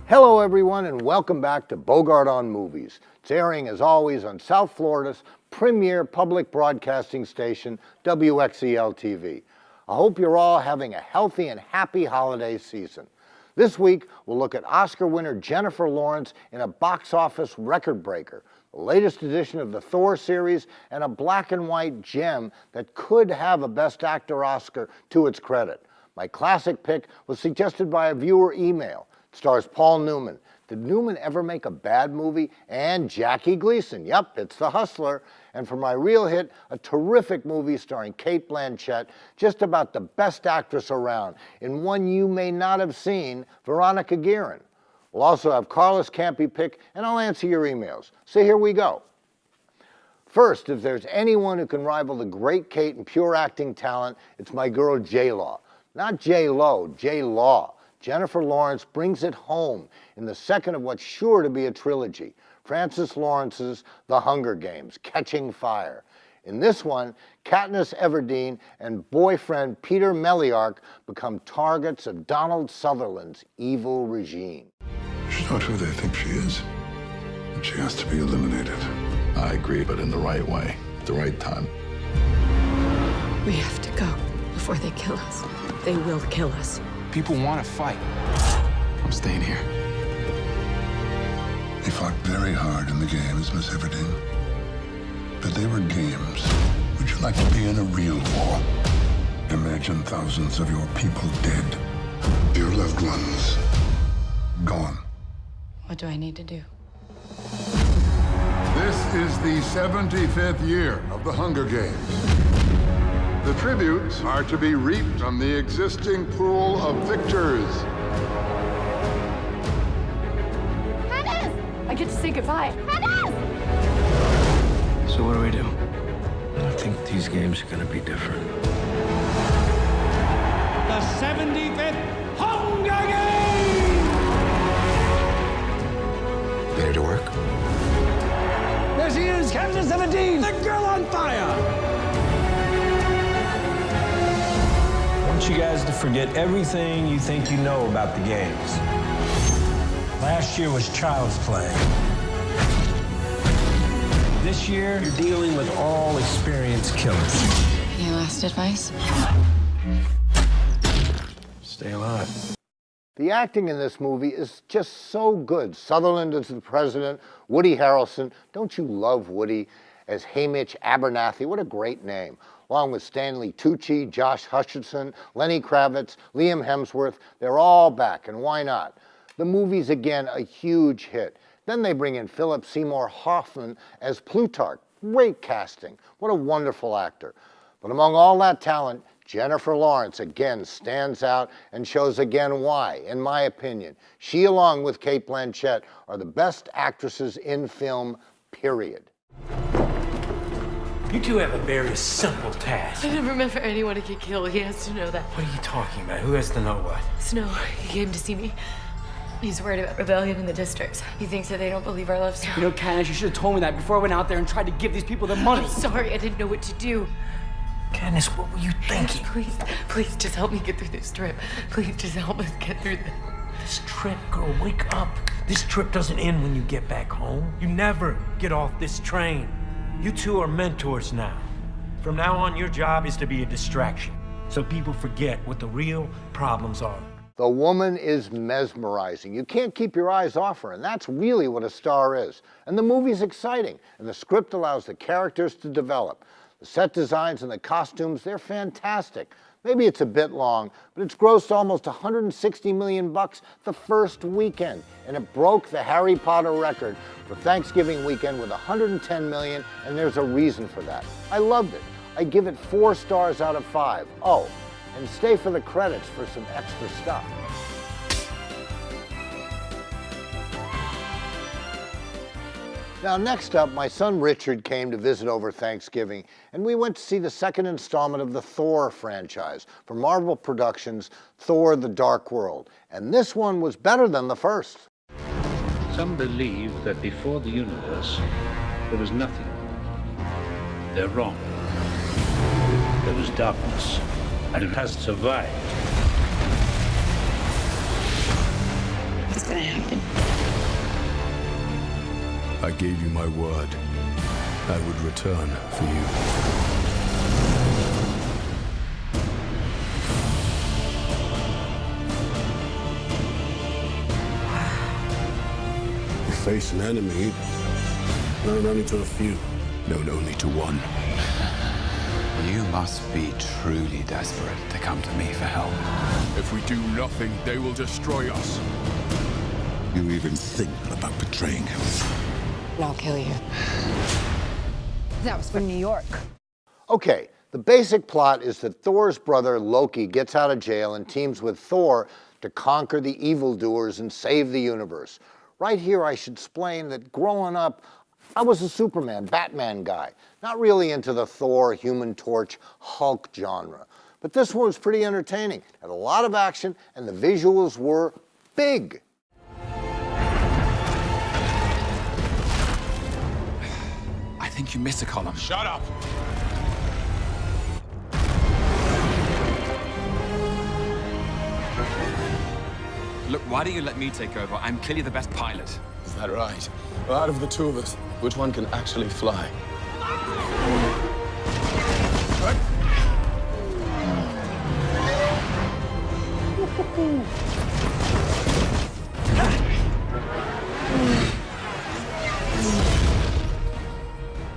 Hello everyone and welcome back to Bogart on Movies. It's airing as always on South Florida's premier public broadcasting station, WXEL-TV. I hope you're all having a healthy and happy holiday season. This week we'll look at Oscar winner Jennifer Lawrence in a box office record breaker, the latest edition of the Thor series, and a black and white gem that could have a Best Actor Oscar to its credit. My classic pick was suggested by a viewer email. Stars Paul Newman. Did Newman ever make a bad movie? And Jackie Gleason. Yep, it's The Hustler. And for my real hit, a terrific movie starring Cate Blanchett, just about the best actress around, in one you may not have seen, Veronica Guerin. We'll also have Carlos Campy pick, and I'll answer your emails. So here we go. First, if there's anyone who can rival the great Cate in pure acting talent, it's my girl J-Law. Not J-Lo, J-Law. Jennifer Lawrence brings it home in the second of what's sure to be a trilogy, Francis Lawrence's The Hunger Games, Catching Fire. In this one, Katniss Everdeen and boyfriend Peter Melliark become targets of Donald Sutherland's evil regime. She's not who they think she is, and she has to be eliminated. I agree, but in the right way, at the right time. We have to go before they kill us. They will kill us. People want to fight. I'm staying here. They fought very hard in the games, Miss Everdeen. But they were games. Would you like to be in a real war? Imagine thousands of your people dead. Your loved ones gone. What do I need to do? This is the 75th year of the Hunger Games. The tributes are to be reaped from the existing pool of victors. I get to say goodbye. So what do we do? I think these games are going to be different. The 75th Hunger Games! Ready to work? There she is, Katniss Everdeen, the girl on fire! I want you guys to forget everything you think you know about the games. Last year was child's play. This year, you're dealing with all experienced killers. Any last advice? Stay alive. The acting in this movie is just so good. Sutherland as the president, Woody Harrelson. Don't you love Woody? As Hamish Abernathy, what a great name. Along with Stanley Tucci, Josh Hutcherson, Lenny Kravitz, Liam Hemsworth, they're all back, and why not? The movie's again a huge hit. Then they bring in Philip Seymour Hoffman as Plutarch. Great casting. What a wonderful actor. But among all that talent, Jennifer Lawrence again stands out and shows again why, in my opinion, she along with Cate Blanchett are the best actresses in film, period. You two have a very simple task. I never meant for anyone to get killed. He has to know that. What are you talking about? Who has to know what? Snow, he came to see me. He's worried about rebellion in the districts. He thinks that they don't believe our love story. You know, Katniss, you should have told me that before I went out there and tried to give these people their money. I'm sorry, I didn't know what to do. Katniss, what were you thinking? Please, just help me get through this trip. Please, just help us get through this. This trip, girl, wake up. This trip doesn't end when you get back home. You never get off this train. You two are mentors now. From now on, your job is to be a distraction, so people forget what the real problems are. The woman is mesmerizing. You can't keep your eyes off her, and that's really what a star is. And the movie's exciting, and the script allows the characters to develop. The set designs and the costumes, they're fantastic. Maybe it's a bit long, but it's grossed almost $160 million the first weekend, and it broke the Harry Potter record for Thanksgiving weekend with $110 million, and there's a reason for that. I loved it. I give it 4 stars out of 5. Oh, and stay for the credits for some extra stuff. Now, next up, my son Richard came to visit over Thanksgiving, and we went to see the second installment of the Thor franchise from Marvel Productions' Thor: The Dark World. And this one was better than the first. Some believe that before the universe, there was nothing. They're wrong. There was darkness, and it has survived. gonna happen. I gave you my word. I would return for you. You face an enemy known only to a few. Known only to one. You must be truly desperate to come to me for help. If we do nothing, they will destroy us. You even think about betraying him. I'll kill you. That was from New York. Okay, the basic plot is that Thor's brother Loki gets out of jail and teams with Thor to conquer the evildoers and save the universe. Right here, I should explain that growing up, I was a Superman, Batman guy, not really into the Thor, Human Torch, Hulk genre. But this one was pretty entertaining, had a lot of action, and the visuals were big. I think you missed a column. Shut up! Look, why don't you let me take over? I'm clearly the best pilot. Is that right? Well, out of the two of us, which one can actually fly?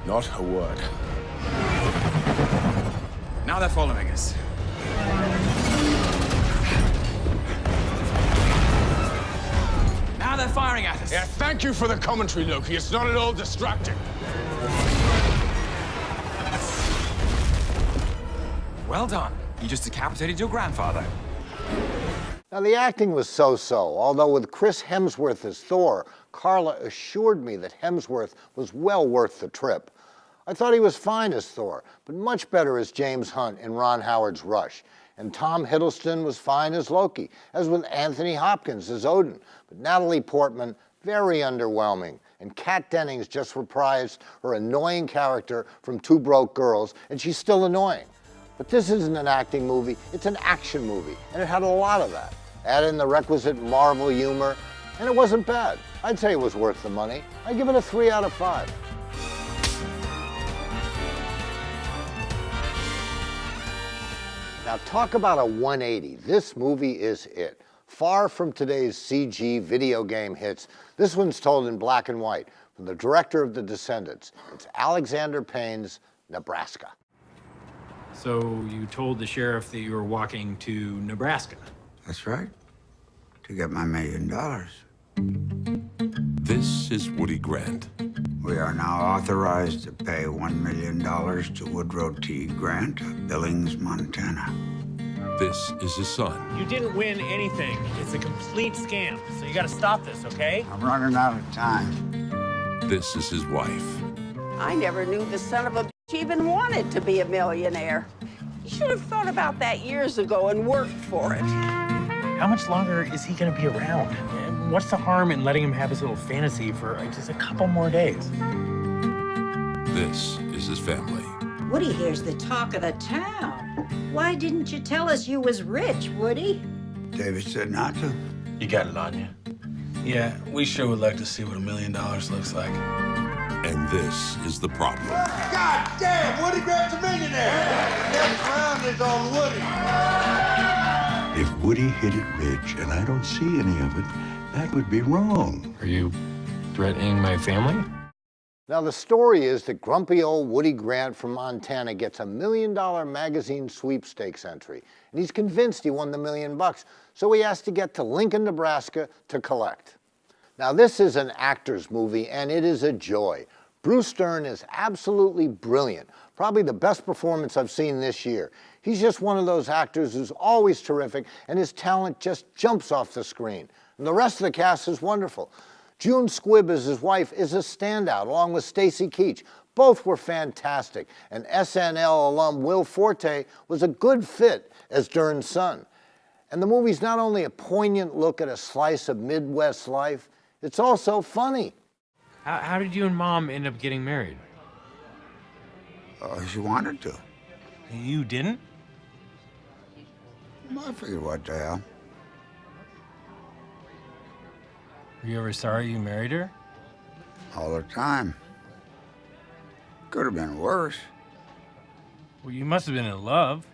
Not a word. Now they're following us. Now they're firing at us. Yeah, thank you for the commentary, Loki. It's not at all distracting. Well done. You just decapitated your grandfather. Now, the acting was so-so, although with Chris Hemsworth as Thor, Carla assured me that Hemsworth was well worth the trip. I thought he was fine as Thor, but much better as James Hunt in Ron Howard's Rush. And Tom Hiddleston was fine as Loki, as with Anthony Hopkins as Odin. But Natalie Portman, very underwhelming. And Kat Dennings just reprised her annoying character from Two Broke Girls, and she's still annoying. But this isn't an acting movie, it's an action movie, and it had a lot of that. Add in the requisite Marvel humor, and it wasn't bad. I'd say it was worth the money. I'd give it a 3 out of 5. Now talk about a 180. This movie is it. Far from today's CG video game hits, this one's told in black and white from the director of The Descendants. It's Alexander Payne's Nebraska. So you told the sheriff that you were walking to Nebraska? That's right. To get my $1 million. This is Woody Grant. We are now authorized to pay $1 million to Woodrow T. Grant of Billings, Montana. This is his son. You didn't win anything. It's a complete scam. So you gotta stop this, okay? I'm running out of time. This is his wife. I never knew the son of a bitch even wanted to be a millionaire. You should have thought about that years ago and worked for it. How much longer is he gonna be around? And what's the harm in letting him have his little fantasy for just a couple more days? This is his family. Woody here's the talk of the town. Why didn't you tell us you was rich, Woody? David said not to. You got it on you. Yeah, we sure would like to see what $1 million looks like. And this is the problem. God damn, Woody Grant's a millionaire! Next round is on Woody. If Woody hit it rich and I don't see any of it, that would be wrong. Are you threatening my family? Now the story is that grumpy old Woody Grant from Montana gets a $1 million magazine sweepstakes entry, and he's convinced he won the $1 million, so he has to get to Lincoln, Nebraska to collect. Now this is an actor's movie, and it is a joy. Bruce Dern is absolutely brilliant, probably the best performance I've seen this year. He's just one of those actors who's always terrific, and his talent just jumps off the screen. And the rest of the cast is wonderful. June Squibb as his wife is a standout, along with Stacy Keach. Both were fantastic, and SNL alum Will Forte was a good fit as Dern's son. And the movie's not only a poignant look at a slice of Midwest life, it's also funny. How did you and Mom end up getting married? She wanted to. You didn't? I figured, what the hell? Were you ever sorry you married her? All the time. Could have been worse. Well, you must have been in love.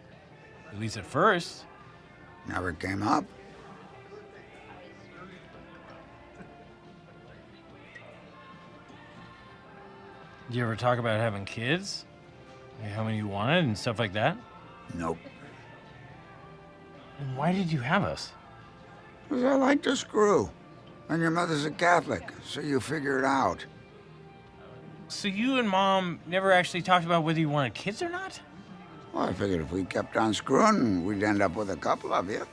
At least at first. Never came up. Did you ever talk about having kids? Like how many you wanted and stuff like that? Nope. And why did you have us? 'Cause I like to screw. And your mother's a Catholic, so you figure it out. So you and Mom never actually talked about whether you wanted kids or not? Well, I figured if we kept on screwing, we'd end up with a couple of you.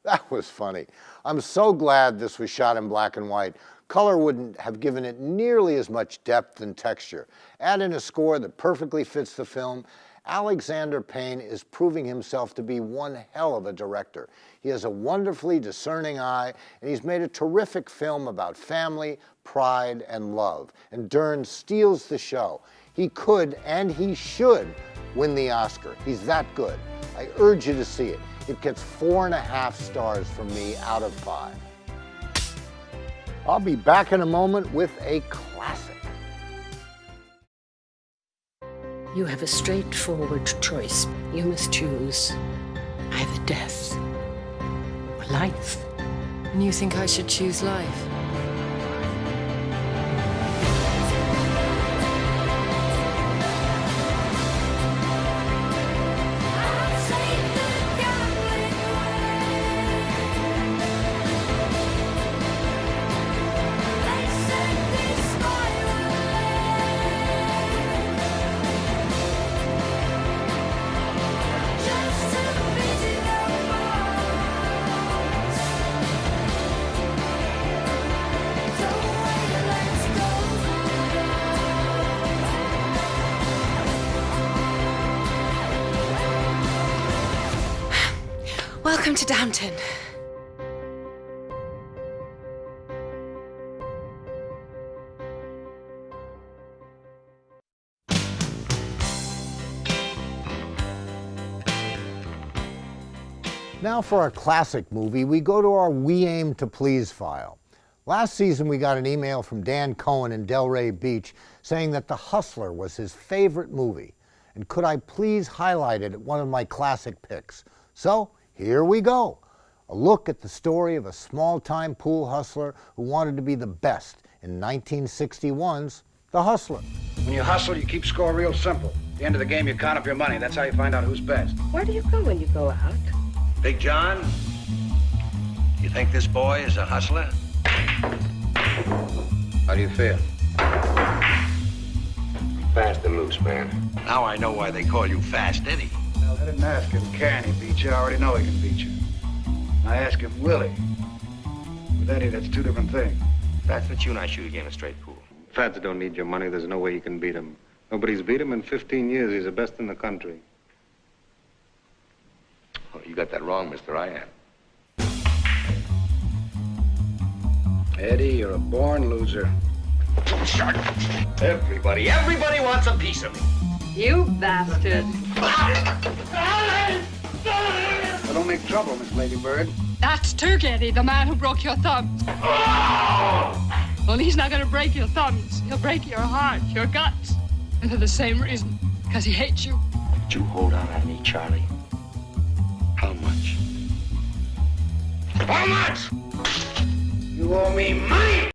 That was funny. I'm so glad this was shot in black and white. Color wouldn't have given it nearly as much depth and texture. Add in a score that perfectly fits the film. Alexander Payne is proving himself to be one hell of a director. He has a wonderfully discerning eye, and he's made a terrific film about family, pride, and love. And Dern steals the show. He could and he should win the Oscar. He's that good. I urge you to see it. It gets 4.5 stars from me out of 5. I'll be back in a moment with a classic. You have a straightforward choice. You must choose either death or life. And you think I should choose life? Welcome to Downton. Now for our classic movie, we go to our We Aim to Please file. Last season we got an email from Dan Cohen in Delray Beach saying that The Hustler was his favorite movie, and could I please highlight it at one of my classic picks. So here we go. A look at the story of a small-time pool hustler who wanted to be the best in 1961's The Hustler. When you hustle, you keep score real simple. At the end of the game, you count up your money. That's how you find out who's best. Where do you go when you go out? Big John, you think this boy is a hustler? How do you feel? Fast and loose, man. Now I know why they call you Fast Eddie. Well, I didn't ask him, can he beat you? I already know he can beat you. I asked him, will he? With Eddie, that's two different things. That's what you and I shoot a game of straight pool. Fads don't need your money. There's no way you can beat him. Nobody's beat him in 15 years. He's the best in the country. Oh, you got that wrong, mister. I am. Eddie, you're a born loser. Shut up. Everybody wants a piece of me. You bastard. Well, don't make trouble, Miss Ladybird. That's Turkey, the man who broke your thumbs. Well, he's not gonna break your thumbs. He'll break your heart, your guts. And for the same reason, because he hates you. But you hold on at me, Charlie. How much? How much? You owe me money!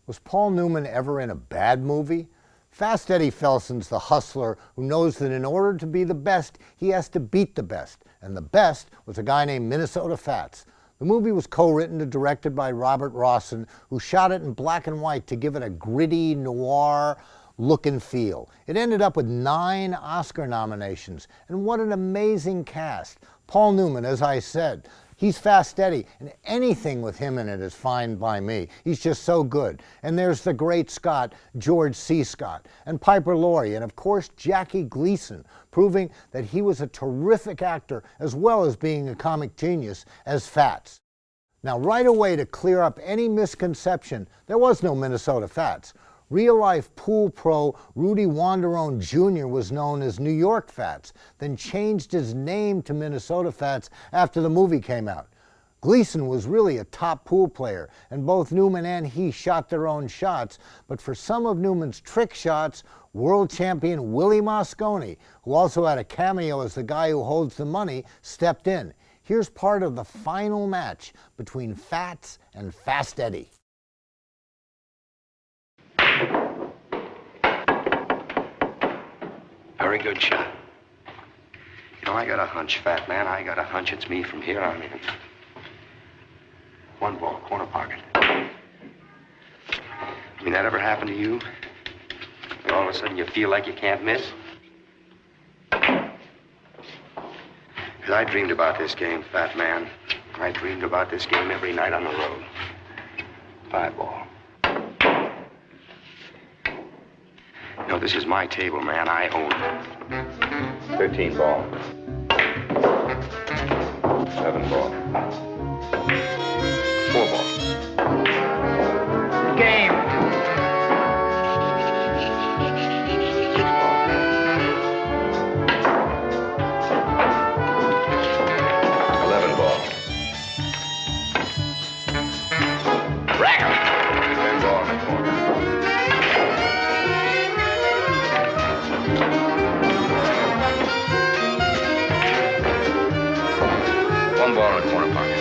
Was Paul Newman ever in a bad movie? Fast Eddie Felson's the hustler who knows that in order to be the best, he has to beat the best. And the best was a guy named Minnesota Fats. The movie was co-written and directed by Robert Rawson, who shot it in black and white to give it a gritty, noir look and feel. It ended up with 9 Oscar nominations, and what an amazing cast. Paul Newman, as I said, he's Fast Eddie, and anything with him in it is fine by me. He's just so good. And there's the great Scott, George C. Scott, and Piper Laurie, and of course Jackie Gleason, proving that he was a terrific actor as well as being a comic genius as Fats. Now right away, to clear up any misconception, there was no Minnesota Fats. Real-life pool pro Rudy Wanderone Jr. was known as New York Fats, then changed his name to Minnesota Fats after the movie came out. Gleason was really a top pool player, and both Newman and he shot their own shots, but for some of Newman's trick shots, world champion Willie Mosconi, who also had a cameo as the guy who holds the money, stepped in. Here's part of the final match between Fats and Fast Eddie. Very good shot. You know, I got a hunch, fat man. I got a hunch it's me from here on in. One ball, corner pocket. I mean, that ever happened to you? And all of a sudden you feel like you can't miss? 'Cause I dreamed about this game, fat man. I dreamed about this game every night on the road. 5 ball. No, this is my table, man. I own it. 13 ball. 7 ball. 4 ball. Game. 6 ball. 11 ball. Rack 10 ball in the corner. 1 ball in the corner pocket.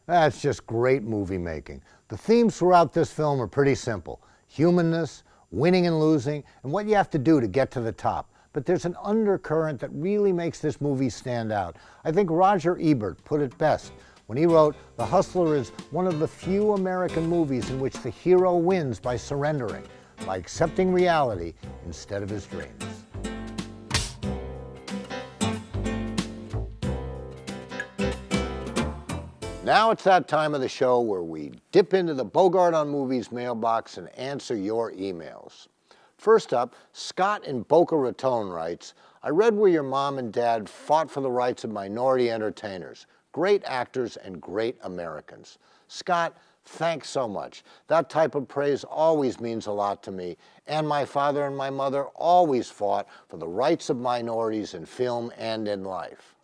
That's just great movie making. The themes throughout this film are pretty simple. Humanness, winning and losing, and what you have to do to get to the top. But there's an undercurrent that really makes this movie stand out. I think Roger Ebert put it best when he wrote, "The Hustler is one of the few American movies in which the hero wins by surrendering, by accepting reality instead of his dreams." Now it's that time of the show where we dip into the Bogart on Movies mailbox and answer your emails. First up, Scott in Boca Raton writes, "I read where your mom and dad fought for the rights of minority entertainers. Great actors and great Americans." Scott, thanks so much. That type of praise always means a lot to me, and my father and my mother always fought for the rights of minorities in film and in life.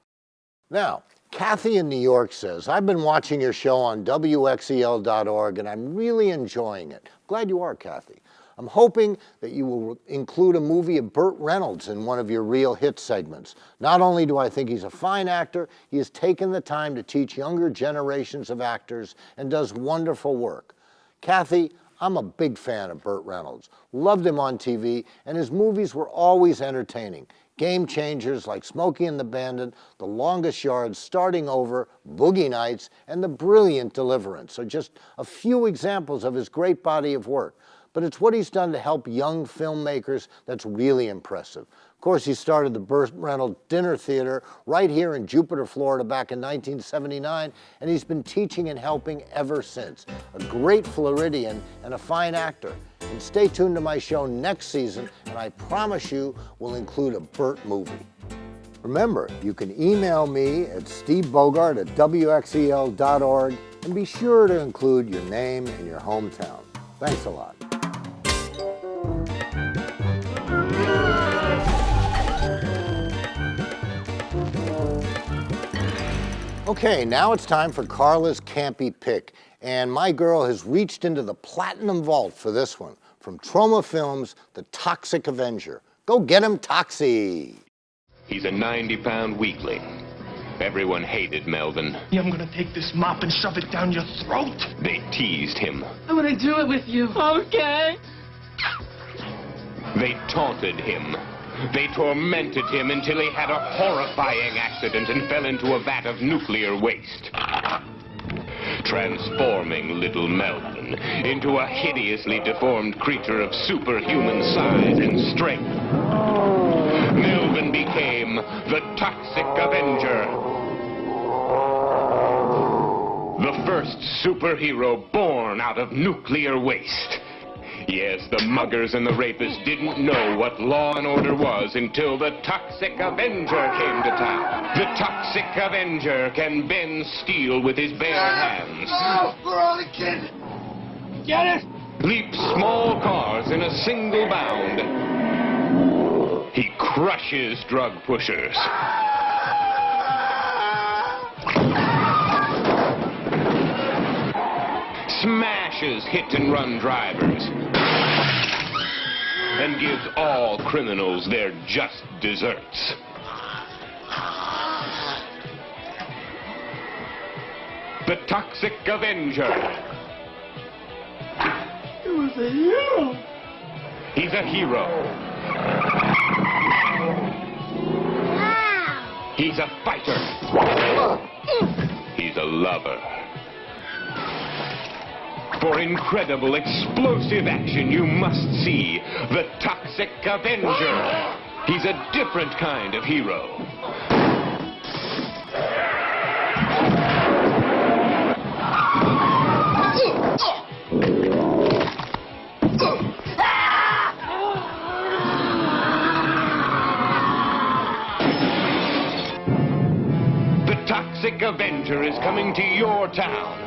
Now, Kathy in New York says, "I've been watching your show on WXEL.org and I'm really enjoying it." Glad you are, Kathy. "I'm hoping that you will include a movie of Burt Reynolds in one of your Real Hits segments. Not only do I think he's a fine actor, he has taken the time to teach younger generations of actors and does wonderful work." Kathy, I'm a big fan of Burt Reynolds. Loved him on TV, and his movies were always entertaining. Game changers like Smokey and the Bandit, The Longest Yard, Starting Over, Boogie Nights, and The Brilliant Deliverance are just a few examples of his great body of work. But it's what he's done to help young filmmakers that's really impressive. Of course, he started the Burt Reynolds Dinner Theater right here in Jupiter, Florida back in 1979, and he's been teaching and helping ever since. A great Floridian and a fine actor. And stay tuned to my show next season, and I promise you we'll include a Burt movie. Remember, you can email me at stevebogart@wxel.org, and be sure to include your name and your hometown. Thanks a lot. Okay, now it's time for Carla's Campy Pick, and my girl has reached into the Platinum Vault for this one. From Troma Films, The Toxic Avenger. Go get him, Toxie! He's a 90-pound weakling. Everyone hated Melvin. I'm gonna take this mop and shove it down your throat. They teased him. I'm gonna do it with you. Okay. They taunted him. They tormented him until he had a horrifying accident and fell into a vat of nuclear waste, transforming little Melvin into a hideously deformed creature of superhuman size and strength. Melvin became the Toxic Avenger, the first superhero born out of nuclear waste. Yes, the muggers and the rapists didn't know what law and order was until the Toxic Avenger came to town. The Toxic Avenger can bend steel with his bare hands. Oh, we're only kidding. Get it? leaps small cars in a single bound. He crushes drug pushers. Smashes hit-and-run drivers. And gives all criminals their just desserts. The Toxic Avenger. He was a hero. He's a hero. Wow. He's a fighter. He's a lover. For incredible, explosive action, you must see The Toxic Avenger. He's a different kind of hero. The Toxic Avenger is coming to your town.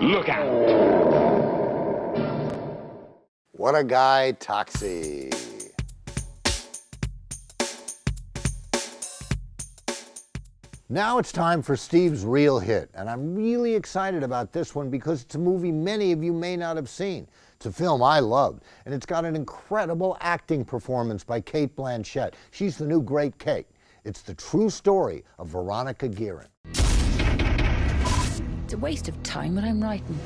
Look out. What a guy, Toxie. Now it's time for Steve's real hit, and I'm really excited about this one because it's a movie many of you may not have seen. It's a film I loved, and it's got an incredible acting performance by Cate Blanchett. She's the new great Kate. It's the true story of Veronica Guerin. It's a waste of time when I'm writing.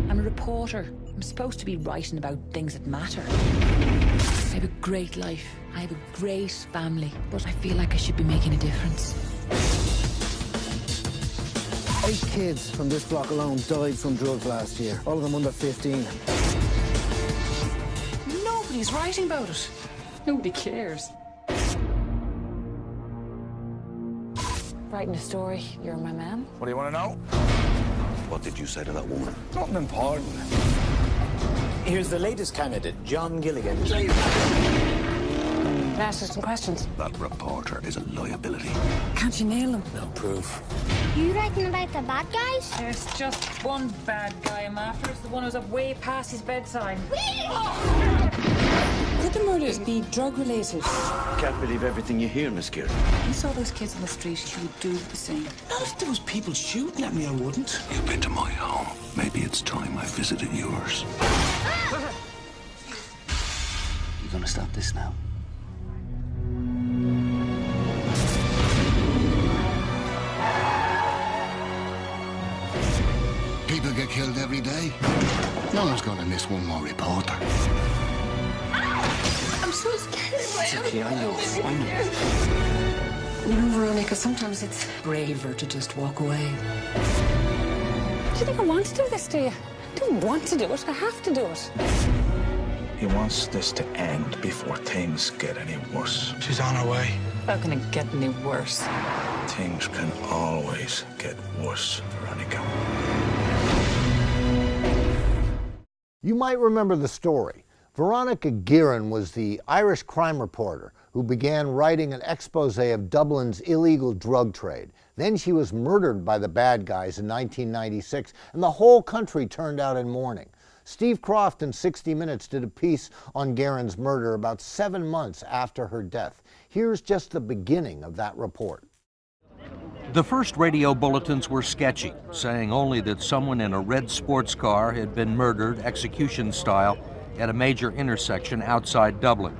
I'm a reporter. I'm supposed to be writing about things that matter. I have a great life. I have a great family, but I feel like I should be making a difference. 8 kids from this block alone died from drugs last year, all of them under 15. Nobody's writing about it. Nobody cares. Writing a story, you're my man. What do you want to know? What did you say to that woman? Nothing important. Here's the latest candidate, John Gilligan. Ask her some questions. That reporter is a liability. Can't you nail him? No proof. You writing about the bad guys? There's just one bad guy I'm after. It's the one who's up way past his bedtime. Could the murders be drug-related? Can't believe everything you hear, Miss Guerin. You saw those kids on the street, you would do the same. Not if there was people shooting at me, I wouldn't. You've been to my home. Maybe it's time I visited yours. You gonna stop this now? People get killed every day. No one's gonna miss one more reporter. I'm so scared. It's okay, I know. You know, Veronica, sometimes it's braver to just walk away. Do you think I want to do this, do you? I don't want to do it. I have to do it. He wants this to end before things get any worse. She's on her way. How can it get any worse? Things can always get worse, Veronica. You might remember the story. Veronica Guerin was the Irish crime reporter who began writing an expose of Dublin's illegal drug trade. Then she was murdered by the bad guys in 1996, and the whole country turned out in mourning. Steve Croft in 60 Minutes did a piece on Guerin's murder about 7 months after her death. Here's just the beginning of that report. The first radio bulletins were sketchy, saying only that someone in a red sports car had been murdered execution style at a major intersection outside Dublin.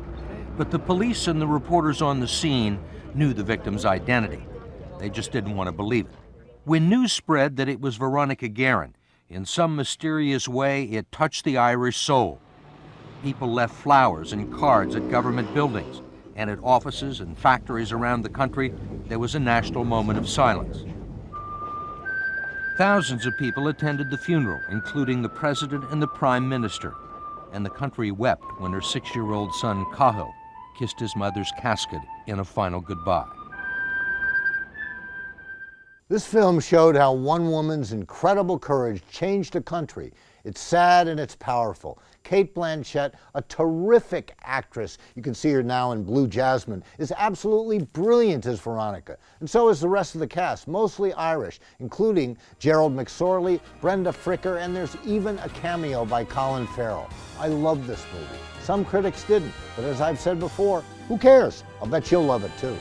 But the police and the reporters on the scene knew the victim's identity. They just didn't want to believe it. When news spread that it was Veronica Guerin, in some mysterious way it touched the Irish soul. People left flowers and cards at government buildings, and at offices and factories around the country, there was a national moment of silence. Thousands of people attended the funeral, including the president and the prime minister, and the country wept when her 6-year-old son, Cahill, kissed his mother's casket in a final goodbye. This film showed how one woman's incredible courage changed a country It's sad and it's powerful. Cate Blanchett, a terrific actress, you can see her now in Blue Jasmine, is absolutely brilliant as Veronica. And so is the rest of the cast, mostly Irish, including Gerald McSorley, Brenda Fricker, and there's even a cameo by Colin Farrell. I love this movie. Some critics didn't, but as I've said before, who cares? I'll bet you'll love it too.